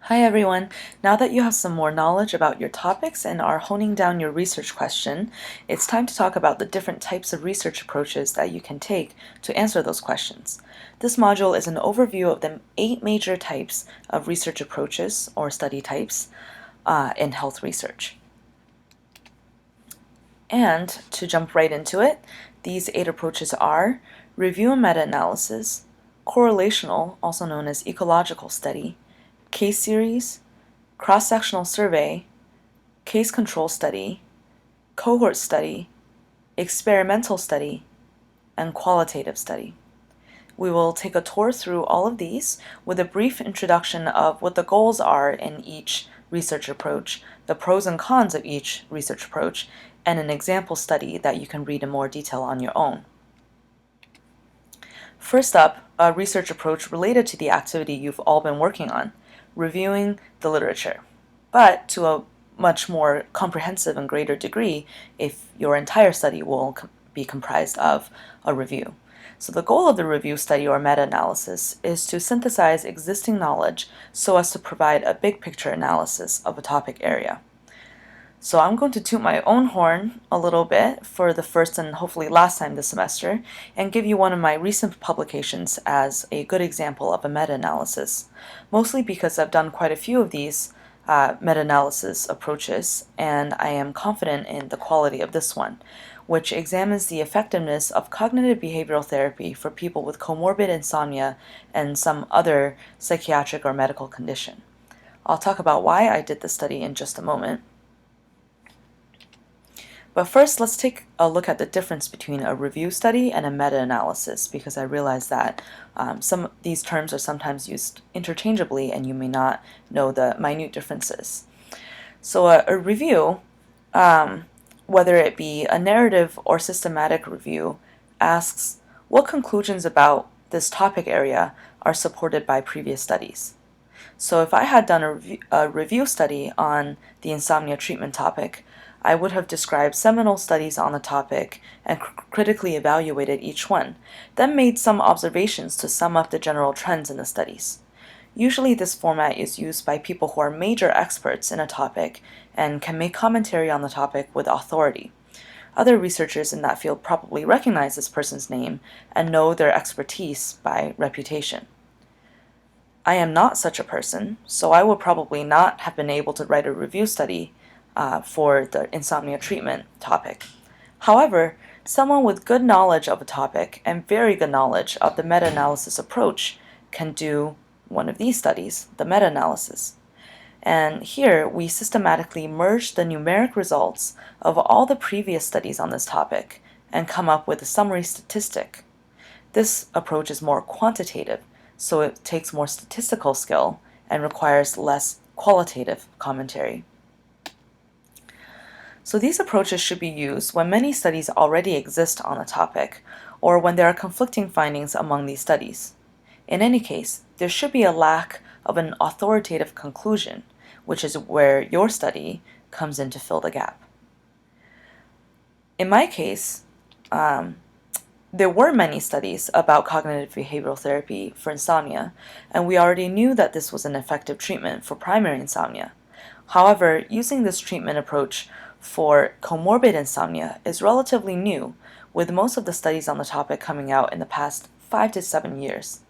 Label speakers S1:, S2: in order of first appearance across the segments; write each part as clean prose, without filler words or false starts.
S1: Hi everyone! Now that you have some more knowledge about your topics and are honing down your research question, it's time to talk about the different types of research approaches that you can take to answer those questions. This module is an overview of the 8 major types of research approaches or study types in health research. And to jump right into it, these 8 approaches are review and meta-analysis, correlational, also known as ecological study, case series, cross-sectional survey, case control study, cohort study, experimental study, and qualitative study. We will take a tour through all of these with a brief introduction of what the goals are in each research approach, the pros and cons of each research approach, and an example study that you can read in more detail on your own. First up, a research approach related to the activity you've all been working on, reviewing the literature, but to a much more comprehensive and greater degree if your entire study will be comprised of a review. So the goal of the review study or meta-analysis is to synthesize existing knowledge so as to provide a big picture analysis of a topic area. So I'm going to toot my own horn a little bit for the first and hopefully last time this semester and give you one of my recent publications as a good example of a meta-analysis, mostly because I've done quite a few of these meta-analysis approaches and I am confident in the quality of this one, which examines the effectiveness of cognitive behavioral therapy for people with comorbid insomnia and some other psychiatric or medical condition. I'll talk about why I did this study in just a moment. But first, let's take a look at the difference between a review study and a meta-analysis, because I realize that some of these terms are sometimes used interchangeably and you may not know the minute differences. So a review, whether it be a narrative or systematic review, asks what conclusions about this topic area are supported by previous studies. So if I had done a review study on the insomnia treatment topic, I would have described seminal studies on the topic and critically evaluated each one, then made some observations to sum up the general trends in the studies. Usually this format is used by people who are major experts in a topic and can make commentary on the topic with authority. Other researchers in that field probably recognize this person's name and know their expertise by reputation. I am not such a person, so I would probably not have been able to write a review study for the insomnia treatment topic. However, someone with good knowledge of a topic and very good knowledge of the meta-analysis approach can do one of these studies, the meta-analysis. And here we systematically merge the numeric results of all the previous studies on this topic and come up with a summary statistic. This approach is more quantitative, so it takes more statistical skill and requires less qualitative commentary. So these approaches should be used when many studies already exist on a topic, or when there are conflicting findings among these studies. In any case, there should be a lack of an authoritative conclusion, which is where your study comes in to fill the gap. In my case, there were many studies about cognitive behavioral therapy for insomnia, and we already knew that this was an effective treatment for primary insomnia. However, using this treatment approach for comorbid insomnia is relatively new, with most of the studies on the topic coming out in the past 5 to 7 years.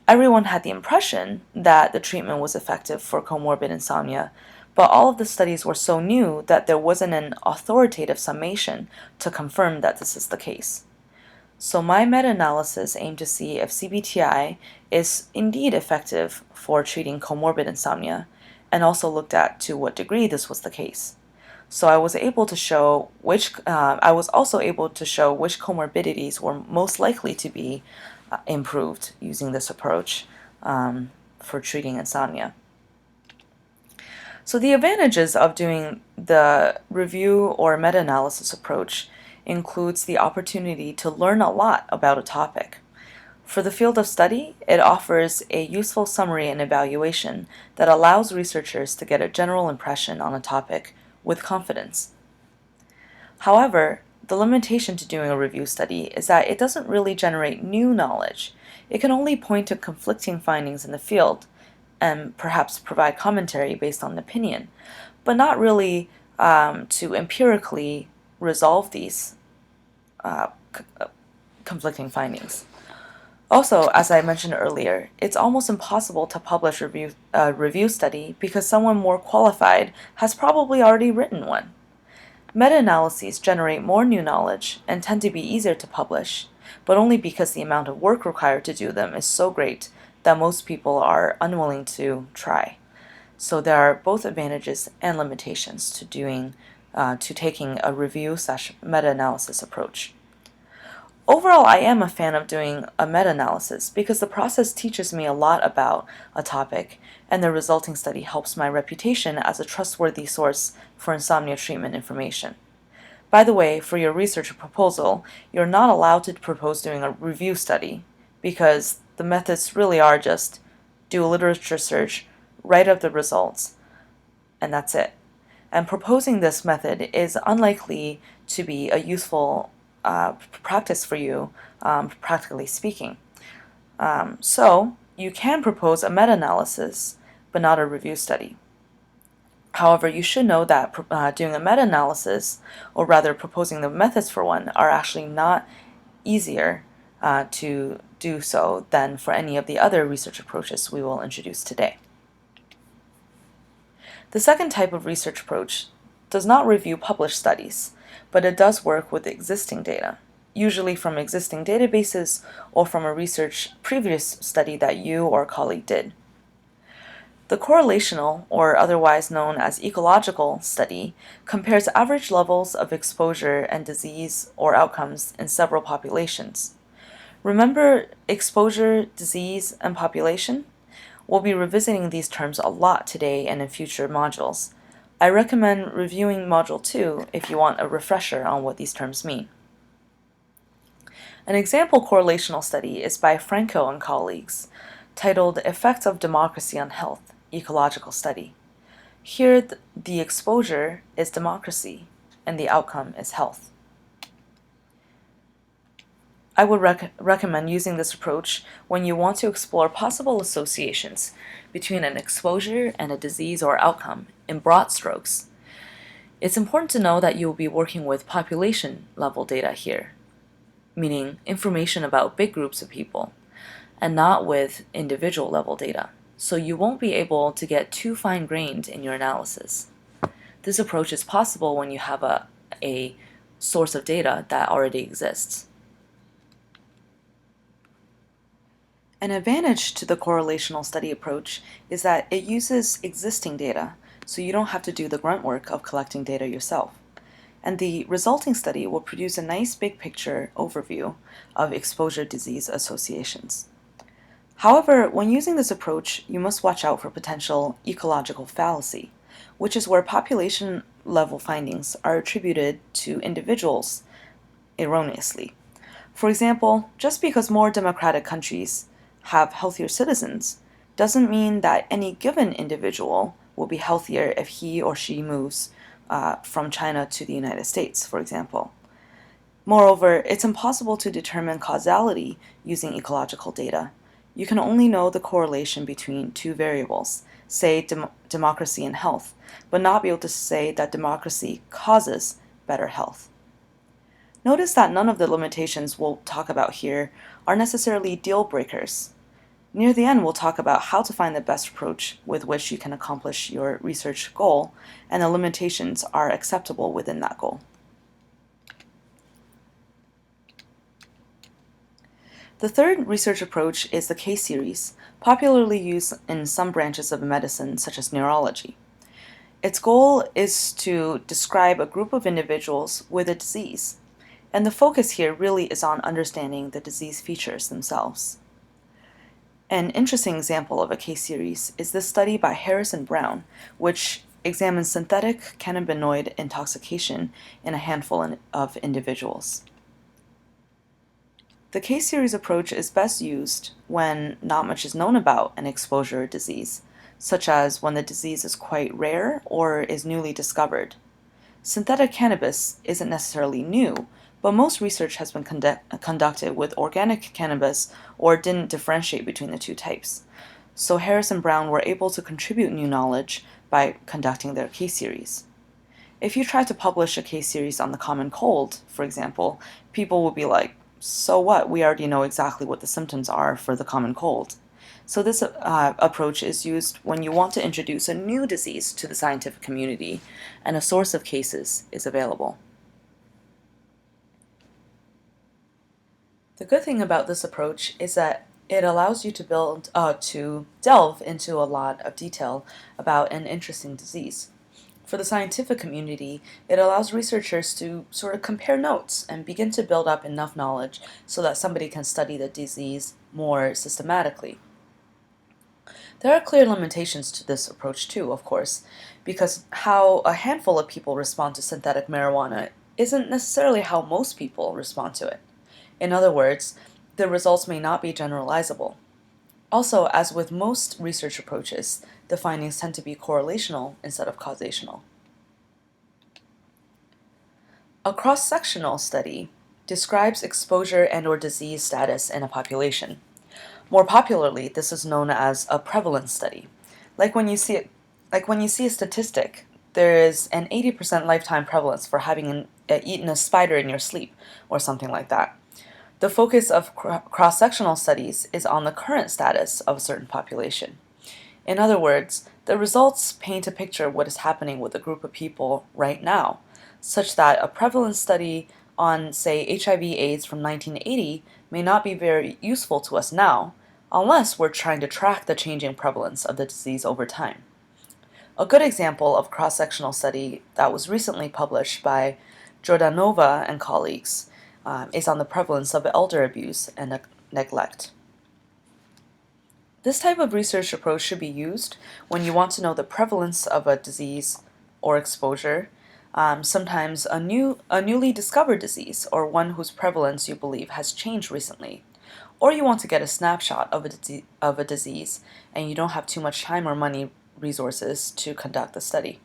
S1: Everyone had the impression that the treatment was effective for comorbid insomnia, but all of the studies were so new that there wasn't an authoritative summation to confirm that this is the case. So my meta-analysis aimed to see if CBTI is indeed effective for treating comorbid insomnia, and also looked at to what degree this was the case. So I was also able to show which comorbidities were most likely to be improved using this approach for treating insomnia. So the advantages of doing the review or meta-analysis approach includes the opportunity to learn a lot about a topic. For the field of study, it offers a useful summary and evaluation that allows researchers to get a general impression on a topic with confidence. However, the limitation to doing a review study is that it doesn't really generate new knowledge. It can only point to conflicting findings in the field, and perhaps provide commentary based on opinion, but not really to empirically resolve these conflicting findings. Also, as I mentioned earlier, it's almost impossible to publish a review study because someone more qualified has probably already written one. Meta-analyses generate more new knowledge and tend to be easier to publish, but only because the amount of work required to do them is so great that most people are unwilling to try. So there are both advantages and limitations to taking a review/meta-analysis approach. Overall, I am a fan of doing a meta-analysis because the process teaches me a lot about a topic, and the resulting study helps my reputation as a trustworthy source for insomnia treatment information. By the way, for your research proposal, you're not allowed to propose doing a review study because the methods really are just do a literature search, write up the results, and that's it. And proposing this method is unlikely to be a useful practice for you, practically speaking. So you can propose a meta-analysis, but not a review study. However, you should know that doing a meta-analysis, or rather proposing the methods for one, are actually not easier to do so than for any of the other research approaches we will introduce today. The second type of research approach does not review published studies, but it does work with existing data, usually from existing databases or from a previous study that you or a colleague did. The correlational, or otherwise known as ecological, study compares average levels of exposure and disease or outcomes in several populations. Remember exposure, disease, and population? We'll be revisiting these terms a lot today and in future modules. I recommend reviewing Module 2 if you want a refresher on what these terms mean. An example correlational study is by Franco and colleagues, titled Effects of Democracy on Health, Ecological Study. Here, the exposure is democracy, and the outcome is health. I would recommend using this approach when you want to explore possible associations between an exposure and a disease or outcome in broad strokes. It's important to know that you will be working with population-level data here, meaning information about big groups of people, and not with individual-level data, so you won't be able to get too fine-grained in your analysis. This approach is possible when you have a source of data that already exists. An advantage to the correlational study approach is that it uses existing data, so you don't have to do the grunt work of collecting data yourself. And the resulting study will produce a nice big picture overview of exposure disease associations. However, when using this approach, you must watch out for potential ecological fallacy, which is where population level findings are attributed to individuals erroneously. For example, just because more democratic countries have healthier citizens doesn't mean that any given individual will be healthier if he or she moves from China to the United States, for example. Moreover, it's impossible to determine causality using ecological data. You can only know the correlation between two variables, say democracy and health, but not be able to say that democracy causes better health. Notice that none of the limitations we'll talk about here are necessarily deal breakers. Near the end, we'll talk about how to find the best approach with which you can accomplish your research goal, and the limitations are acceptable within that goal. The third research approach is the case series, popularly used in some branches of medicine, such as neurology. Its goal is to describe a group of individuals with a disease, and the focus here really is on understanding the disease features themselves. An interesting example of a case series is this study by Harris and Brown, which examines synthetic cannabinoid intoxication in a handful of individuals. The case series approach is best used when not much is known about an exposure or disease, such as when the disease is quite rare or is newly discovered. Synthetic cannabis isn't necessarily new, but most research has been conducted with organic cannabis or didn't differentiate between the two types. so Harris and Brown were able to contribute new knowledge by conducting their case series. If you try to publish a case series on the common cold, for example, people will be like, so what? We already know exactly what the symptoms are for the common cold. So this approach is used when you want to introduce a new disease to the scientific community and a source of cases is available. The good thing about this approach is that it allows you to delve into a lot of detail about an interesting disease. For the scientific community, it allows researchers to sort of compare notes and begin to build up enough knowledge so that somebody can study the disease more systematically. There are clear limitations to this approach too, of course, because how a handful of people respond to synthetic marijuana isn't necessarily how most people respond to it. In other words, the results may not be generalizable. Also, as with most research approaches, the findings tend to be correlational instead of causational. A cross-sectional study describes exposure and/or disease status in a population. More popularly, this is known as a prevalence study. Like when you see a statistic, there is an 80% lifetime prevalence for having eaten a spider in your sleep, or something like that. The focus of cross-sectional studies is on the current status of a certain population. In other words, the results paint a picture of what is happening with a group of people right now, such that a prevalence study on, say, HIV/AIDS from 1980 may not be very useful to us now, unless we're trying to track the changing prevalence of the disease over time. A good example of cross-sectional study that was recently published by Jordanova and colleagues is on the prevalence of elder abuse and neglect. This type of research approach should be used when you want to know the prevalence of a disease or exposure, sometimes a newly discovered disease or one whose prevalence you believe has changed recently, or you want to get a snapshot of a disease and you don't have too much time or money resources to conduct the study.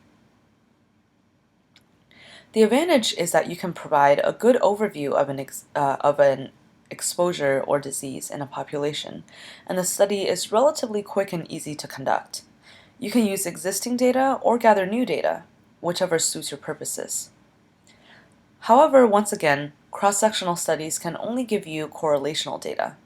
S1: The advantage is that you can provide a good overview of an exposure or disease in a population, and the study is relatively quick and easy to conduct. You can use existing data or gather new data, whichever suits your purposes. However, once again, cross-sectional studies can only give you correlational data.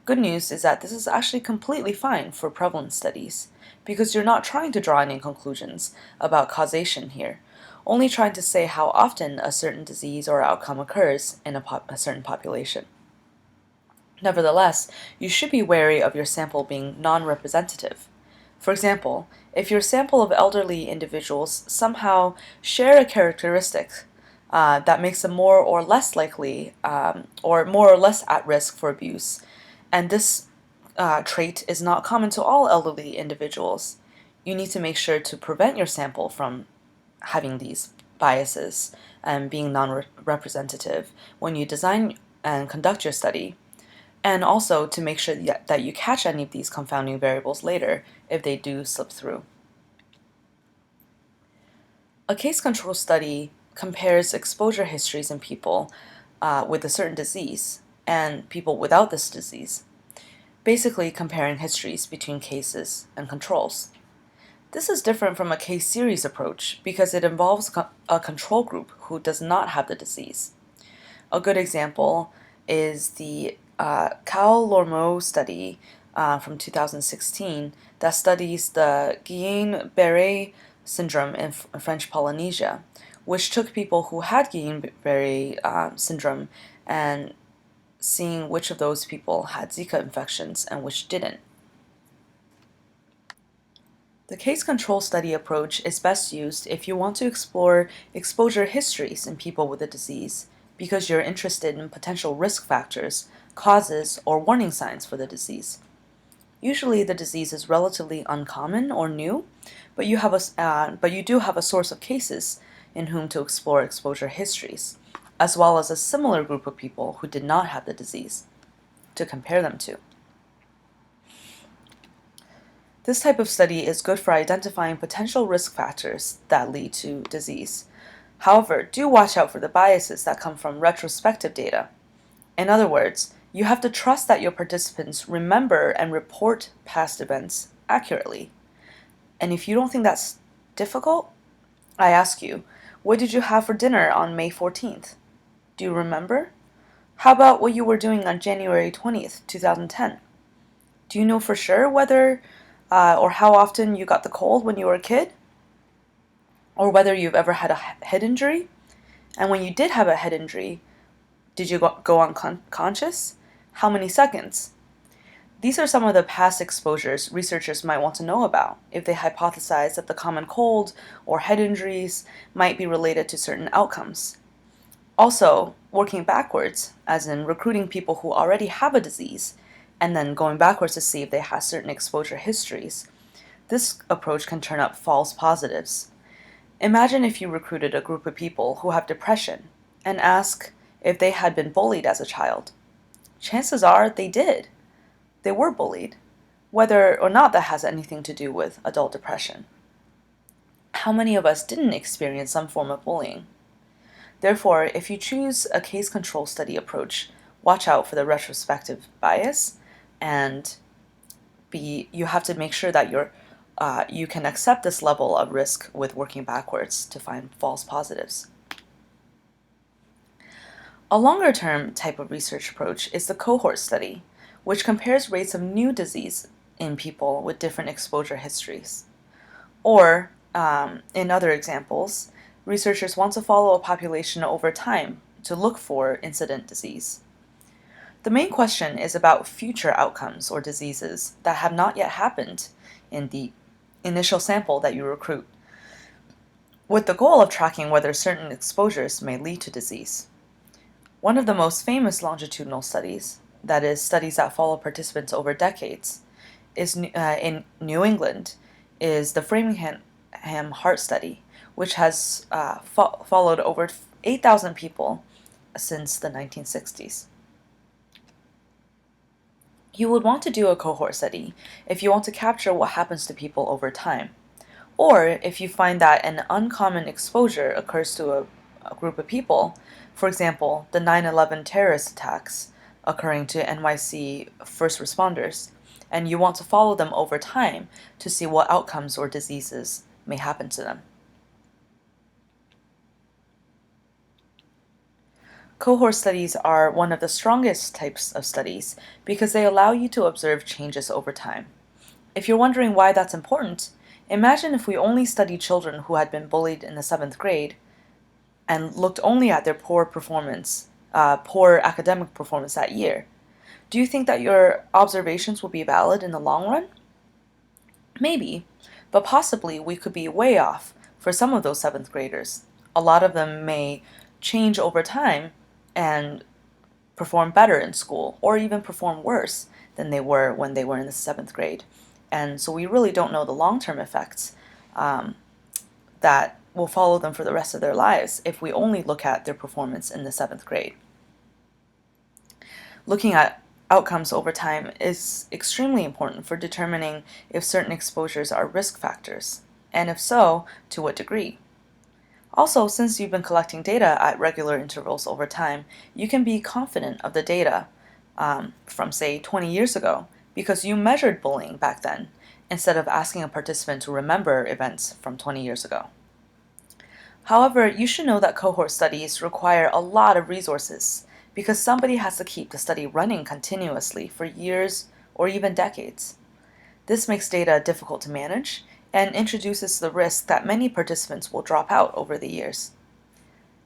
S1: Good news is that this is actually completely fine for prevalence studies, because you're not trying to draw any conclusions about causation here, only trying to say how often a certain disease or outcome occurs in a certain population. Nevertheless, you should be wary of your sample being non-representative. For example, if your sample of elderly individuals somehow share a characteristic that makes them more or less likely or more or less at risk for abuse, and this trait is not common to all elderly individuals, you need to make sure to prevent your sample from having these biases and being non-representative when you design and conduct your study, and also to make sure that you catch any of these confounding variables later if they do slip through. A case control study compares exposure histories in people with a certain disease and people without this disease, basically comparing histories between cases and controls. This is different from a case series approach because it involves a control group who does not have the disease. A good example is the Cal-Lormeau study from 2016 that studies the Guillain-Barré syndrome in French Polynesia, which took people who had Guillain-Barré syndrome and seeing which of those people had Zika infections and which didn't. The case control study approach is best used if you want to explore exposure histories in people with the disease because you're interested in potential risk factors, causes, or warning signs for the disease. Usually the disease is relatively uncommon or new, but you do have a source of cases in whom to explore exposure histories, as well as a similar group of people who did not have the disease to compare them to. This type of study is good for identifying potential risk factors that lead to disease. However, do watch out for the biases that come from retrospective data. In other words, you have to trust that your participants remember and report past events accurately. And if you don't think that's difficult, I ask you, what did you have for dinner on May 14th? Do you remember? How about what you were doing on January 20th, 2010? Do you know for sure whether or how often you got the cold when you were a kid? Or whether you've ever had a head injury? And when you did have a head injury, did you go unconscious? How many seconds? These are some of the past exposures researchers might want to know about if they hypothesize that the common cold or head injuries might be related to certain outcomes. Also, working backwards, as in recruiting people who already have a disease, and then going backwards to see if they have certain exposure histories. This approach can turn up false positives. Imagine if you recruited a group of people who have depression and ask if they had been bullied as a child. Chances are they did. They were bullied, whether or not that has anything to do with adult depression. How many of us didn't experience some form of bullying? Therefore, if you choose a case control study approach, watch out for the retrospective bias, and you have to make sure that you can accept this level of risk with working backwards to find false positives. A longer-term type of research approach is the cohort study, which compares rates of new disease in people with different exposure histories. Or, in other examples, researchers want to follow a population over time to look for incident disease. The main question is about future outcomes or diseases that have not yet happened in the initial sample that you recruit, with the goal of tracking whether certain exposures may lead to disease. One of the most famous longitudinal studies, that is, studies that follow participants over decades, is in New England, is the Framingham Heart Study, which has followed over 8,000 people since the 1960s. You would want to do a cohort study if you want to capture what happens to people over time, or if you find that an uncommon exposure occurs to a group of people, for example, the 9/11 terrorist attacks occurring to NYC first responders, and you want to follow them over time to see what outcomes or diseases may happen to them. Cohort studies are one of the strongest types of studies because they allow you to observe changes over time. If you're wondering why that's important, imagine if we only studied children who had been bullied in the 7th grade and looked only at their poor academic performance that year. Do you think that your observations will be valid in the long run? Maybe, but possibly we could be way off for some of those 7th graders. A lot of them may change over time and perform better in school, or even perform worse than they were when they were in the 7th grade. And so we really don't know the long-term effects that will follow them for the rest of their lives if we only look at their performance in the 7th grade. Looking at outcomes over time is extremely important for determining if certain exposures are risk factors, and if so, to what degree. Also, since you've been collecting data at regular intervals over time, you can be confident of the data from, say, 20 years ago because you measured bullying back then instead of asking a participant to remember events from 20 years ago. However, you should know that cohort studies require a lot of resources because somebody has to keep the study running continuously for years or even decades. This makes data difficult to manage and introduces the risk that many participants will drop out over the years.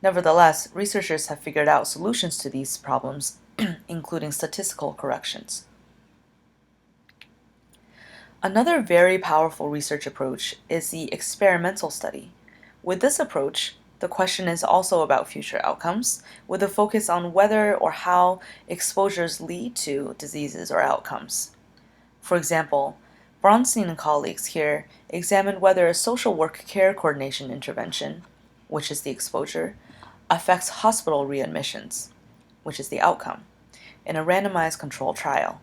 S1: Nevertheless, researchers have figured out solutions to these problems, including statistical corrections. Another very powerful research approach is the experimental study. With this approach, the question is also about future outcomes, with a focus on whether or how exposures lead to diseases or outcomes. For example, Bronstein and colleagues here examined whether a social work care coordination intervention, which is the exposure, affects hospital readmissions, which is the outcome, in a randomized controlled trial.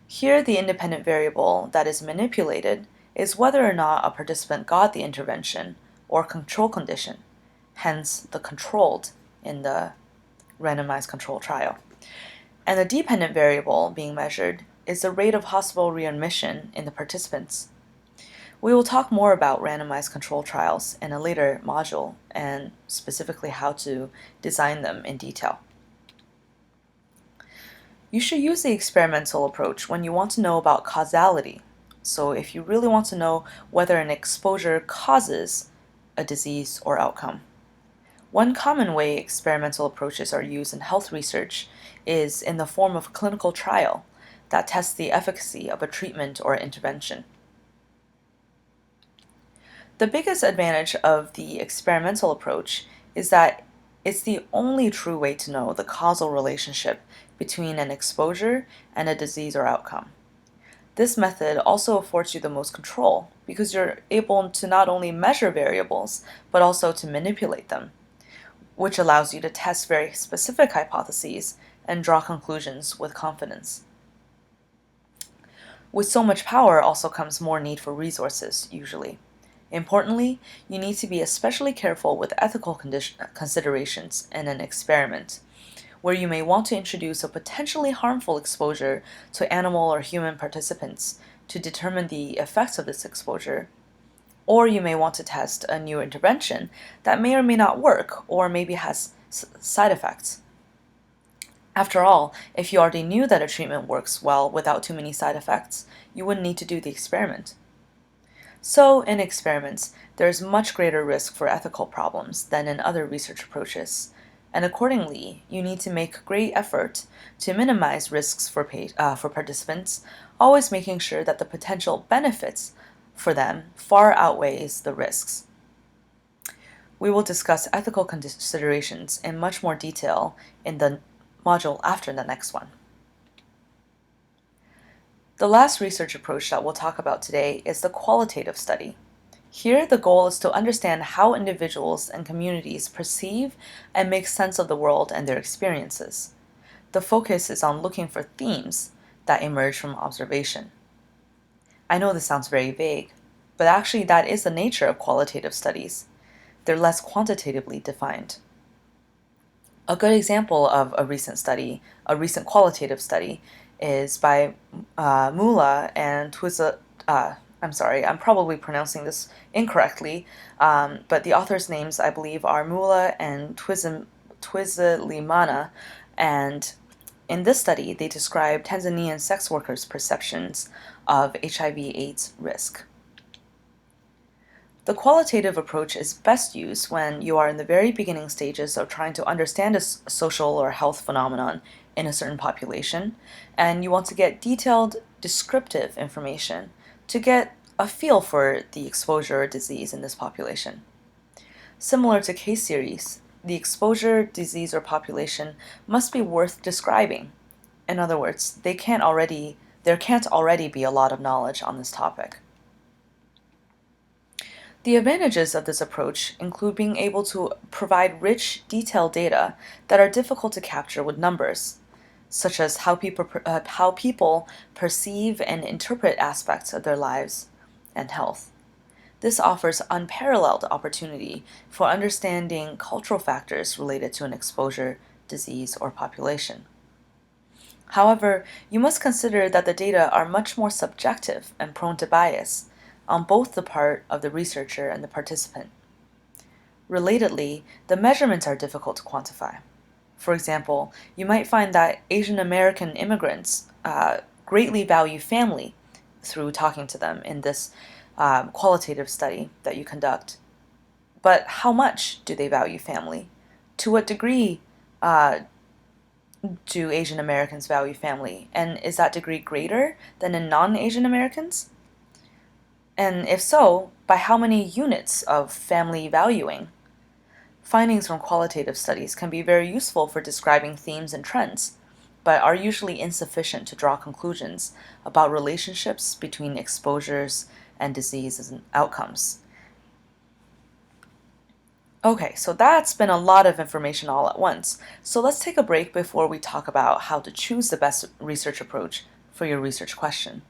S1: Here, the independent variable that is manipulated is whether or not a participant got the intervention or control condition, hence the controlled in the randomized controlled trial. And the dependent variable being measured is the rate of hospital readmission in the participants We will talk more about randomized control trials in a later module and specifically how to design them in detail. You should use the experimental approach when you want to know about causality. So if you really want to know whether an exposure causes a disease or outcome. One common way experimental approaches are used in health research is in the form of a clinical trial that tests the efficacy of a treatment or intervention. The biggest advantage of the experimental approach is that it's the only true way to know the causal relationship between an exposure and a disease or outcome. This method also affords you the most control because you're able to not only measure variables, but also to manipulate them, which allows you to test very specific hypotheses and draw conclusions with confidence. With so much power also comes more need for resources, usually. Importantly, you need to be especially careful with ethical considerations in an experiment, where you may want to introduce a potentially harmful exposure to animal or human participants to determine the effects of this exposure, or you may want to test a new intervention that may or may not work or maybe has side effects. After all, if you already knew that a treatment works well without too many side effects, you wouldn't need to do the experiment. So, in experiments, there is much greater risk for ethical problems than in other research approaches, and accordingly, you need to make great effort to minimize risks for participants, always making sure that the potential benefits for them far outweighs the risks. We will discuss ethical considerations in much more detail in the module after the next one. The last research approach that we'll talk about today is the qualitative study. Here, the goal is to understand how individuals and communities perceive and make sense of the world and their experiences. The focus is on looking for themes that emerge from observation. I know this sounds very vague, but actually that is the nature of qualitative studies. They're less quantitatively defined. A good example of a recent qualitative study, is by Mula and I'm sorry, I'm probably pronouncing this incorrectly, but the authors' names, I believe, are Mula and Twizilimana, and in this study, they describe Tanzanian sex workers' perceptions of HIV/AIDS risk. The qualitative approach is best used when you are in the very beginning stages of trying to understand a social or health phenomenon in a certain population, and you want to get detailed, descriptive information to get a feel for the exposure or disease in this population. Similar to case series, the exposure, disease, or population must be worth describing. In other words, there can't already be a lot of knowledge on this topic. The advantages of this approach include being able to provide rich, detailed data that are difficult to capture with numbers, such as how people perceive and interpret aspects of their lives and health. This offers unparalleled opportunity for understanding cultural factors related to an exposure, disease, or population. However, you must consider that the data are much more subjective and prone to bias on both the part of the researcher and the participant. Relatedly, the measurements are difficult to quantify. For example, you might find that Asian American immigrants greatly value family through talking to them in this qualitative study that you conduct. But how much do they value family? To what degree do Asian Americans value family? And is that degree greater than in non-Asian Americans? And if so, by how many units of family valuing? Findings from qualitative studies can be very useful for describing themes and trends, but are usually insufficient to draw conclusions about relationships between exposures and diseases and outcomes. Okay, so that's been a lot of information all at once, so let's take a break before we talk about how to choose the best research approach for your research question.